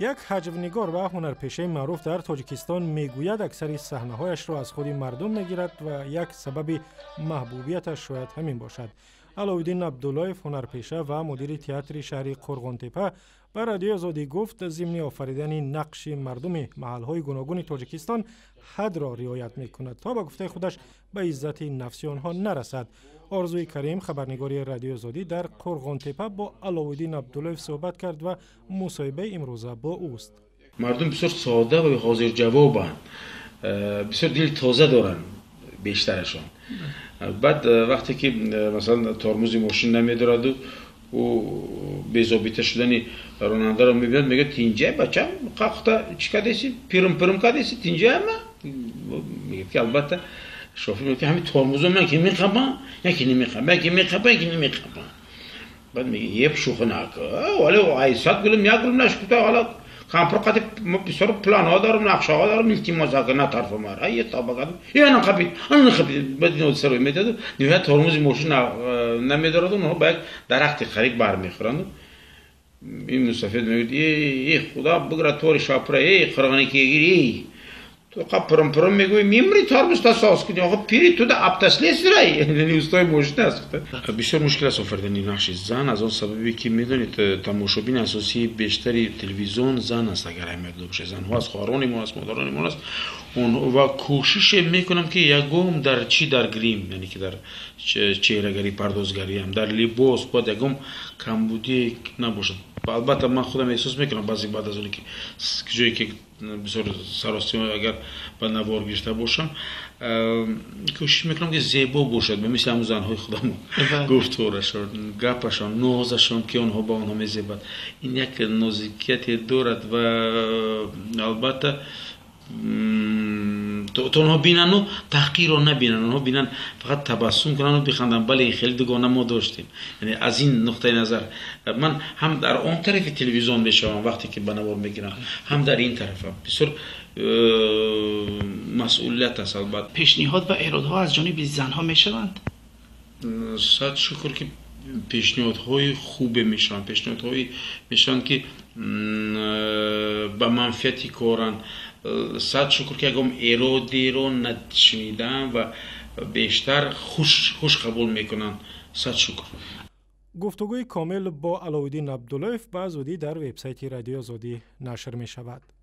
یک حجب‌نگار و هنرپیشه معروف در تاجیکستان میگوید اکثر صحنه‌هایش را از خود مردم میگیرد و یک سبب محبوبیتش شاید همین باشد. علاءالدین عبداللهیف، هنرپیشه و مدیر تئاتر شهری قرغن‌تپه، به رادیو آزادی گفت ضمن آفریدن نقش مردم محل‌های گوناگون تاجیکستان حد را رعایت می‌کند تا به گفته خودش به عزت نفسی آنها نرسد. آرزوی کریم، خبرنگار رادیو آزادی در قرغن‌تپه، با علاءالدین عبداللهیف صحبت کرد و مصاحبه امروزه با اوست. مردم بسیار ساده و حاضر جوابند، بسیار دل تازه دارند بیشترشان. بعد وقتی که مثلا ترمز ماشین نمیدارد و بی‌ضابطه شدن راننده را میبیند، میگه تینجا بچم قاقتا چیکار دیسی پیرم کادیسی تینجا ما میگه که البته شوفر میگه همین ترمزو من که میخوام یکی نمیخوام یکی نمیخوام. بعد میگه یه شوخی نکن ولی عیسات گلم یا گلم نشکوته حالا کامپر قطع بسیار پلان ها دارم، نقشه ها دارم، التماس کنه طرف مار یه طبقه یا نخبید بعد اینو سر میداد نهایت ترمز ماشین نمیدارد و به یک درخت خرید برمیخورند. این مستفید میگه ای خدا بگره طور شاپره ای خرگانی که گیری تو پرم میگوی میمری ترمز تا ساز کنی آقا پیری تو ده ابتسلیس رای یعنی استای ماشین است. بسیار مشکل است آفریدن نقش زن، از آن سببی که میدونید تماشابین اساسی بیشتری تلویزیون زن است. اگر همه باشه زن ها از خواهران ما است، مادران ما است و کوشش میکنم که یکم در چی در گریم، یعنی که در چهره‌گری پردازگری هم در لباس باید یکم کمبودی نباشد. البته من خودم احساس میکنم بعضی بعد از اون که جایی که بسیار سراستی اگر به نوار گرفته باشم کوشش میکنم که زیبا باشد، مثل همون زنهای خودم گفتارشان، گپشان، نازشان که آنها با آنها میزیبد. این یک نازکیت دارد و البته تو آنها بینن و تحقیر را نبینن، آنها بینن فقط تبسم کنن و بخندن. بله خیلی دوگانه ما داشتیم، یعنی از این نقطه نظر من هم در آن طرف تلویزیون میشم وقتی که بنوار میگیرم، هم در این طرفم. بسیار مسئولیت است. البته پیشنهاد و ارادها از جانب زنها میشوند. صد شکر که پیشنهادهای خوبه میشن، پیشنهادهایی میشن که به منفعتی کارن. صد شکر که اگم ارادی رو نشنیدم و بیشتر خوش قبول میکنن. صد شکر. گفتگوی کامل با علاءالدین عبداللهیف به زودی در وبسایت رادیو آزادی نشر می شود.